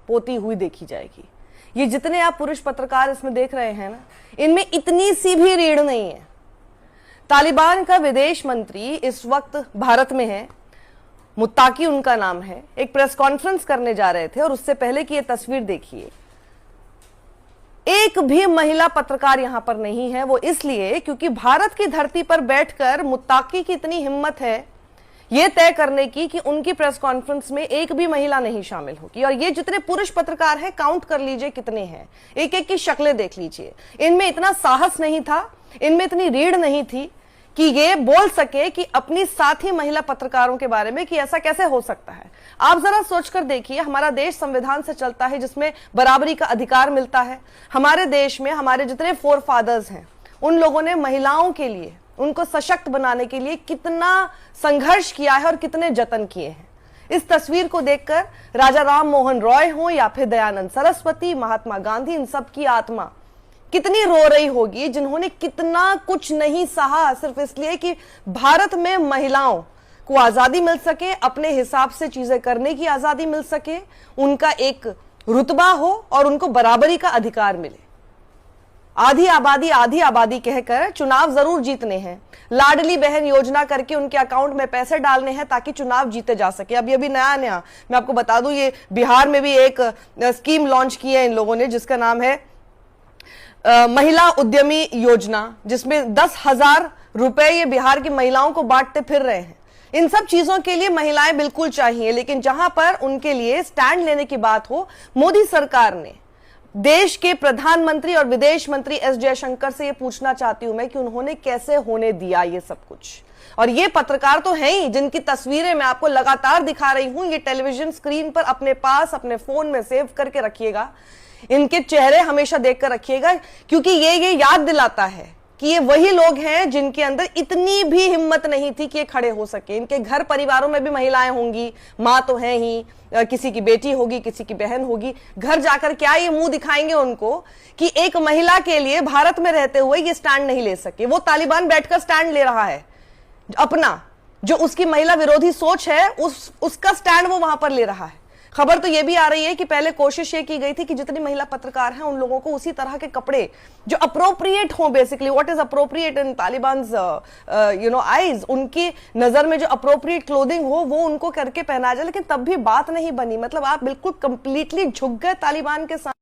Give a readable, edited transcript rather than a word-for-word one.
पोती हुई देखी जाएगी। ये जितने आप पुरुष पत्रकार इसमें देख रहे हैं ना, इनमें इतनी सी भी रीढ़ नहीं है। तालिबान का विदेश मंत्री इस वक्त भारत में है, मुत्ताकी उनका नाम है, एक प्रेस कॉन्फ्रेंस करने जा रहे थे और उससे पहले की ये तस्वीर देखिए, एक भी महिला पत्रकार यहां पर नहीं है। वो इसलिए क्योंकि भारत की धरती पर बैठकर मुत्ताकी की इतनी हिम्मत है यह तय करने की कि उनकी प्रेस कॉन्फ्रेंस में एक भी महिला नहीं शामिल होगी। और ये जितने पुरुष पत्रकार हैं, काउंट कर लीजिए कितने हैं, एक एक की शक्लें देख लीजिए। इनमें इतना साहस नहीं था, इनमें इतनी रीढ़ नहीं थी कि ये बोल सके कि अपनी साथी महिला पत्रकारों के बारे में कि ऐसा कैसे हो सकता है। आप जरा सोचकर देखिए, हमारा देश संविधान से चलता है जिसमें बराबरी का अधिकार मिलता है। हमारे देश में हमारे जितने फोर फादर्स हैं, उन लोगों ने महिलाओं के लिए, उनको सशक्त बनाने के लिए कितना संघर्ष किया है और कितने जतन किए हैं। इस तस्वीर को देखकर राजा राम मोहन रॉय हो या फिर दयानंद सरस्वती, महात्मा गांधी, इन सब की आत्मा कितनी रो रही होगी, जिन्होंने कितना कुछ नहीं सहा सिर्फ इसलिए कि भारत में महिलाओं को आजादी मिल सके, अपने हिसाब से चीजें करने की आजादी मिल सके, उनका एक रुतबा हो और उनको बराबरी का अधिकार मिले। आधी आबादी कहकर चुनाव जरूर जीतने हैं, लाडली बहन योजना करके उनके अकाउंट में पैसे डालने हैं ताकि चुनाव जीते जा सके। अब ये भी नया मैं आपको बता दूं, ये बिहार में भी एक स्कीम लॉन्च की है इन लोगों ने, जिसका नाम है महिला उद्यमी योजना, जिसमें 10,000 रुपए ये बिहार की महिलाओं को बांटते फिर रहे हैं। इन सब चीजों के लिए महिलाएं बिल्कुल चाहिए, लेकिन जहां पर उनके लिए स्टैंड लेने की बात हो, मोदी सरकार ने देश के प्रधानमंत्री और विदेश मंत्री एस जयशंकर से ये पूछना चाहती हूं मैं कि उन्होंने कैसे होने दिया ये सब कुछ। और ये पत्रकार तो हैं ही जिनकी तस्वीरें मैं आपको लगातार दिखा रही हूं, ये टेलीविजन स्क्रीन पर अपने पास अपने फोन में सेव करके रखिएगा, इनके चेहरे हमेशा देखकर रखिएगा, क्योंकि ये याद दिलाता है कि ये वही लोग हैं जिनके अंदर इतनी भी हिम्मत नहीं थी कि ये खड़े हो सके। इनके घर परिवारों में भी महिलाएं होंगी, मां तो है ही, किसी की बेटी होगी, किसी की बहन होगी। घर जाकर क्या ये मुंह दिखाएंगे उनको कि एक महिला के लिए भारत में रहते हुए ये स्टैंड नहीं ले सके। वो तालिबान बैठकर स्टैंड ले रहा है अपना, जो उसकी महिला विरोधी सोच है उसका स्टैंड वो वहां पर ले रहा है। खबर तो यह भी आ रही है कि पहले कोशिश ये की गई थी कि जितनी महिला पत्रकार हैं उन लोगों को उसी तरह के कपड़े जो अप्रोप्रिएट हो, basically what is appropriate in Taliban's eyes, उनकी नजर में जो अप्रोप्रिएट क्लोथिंग हो वो उनको करके पहना जाए, लेकिन तब भी बात नहीं बनी। मतलब आप बिल्कुल कंप्लीटली झुक गए तालिबान के साथ।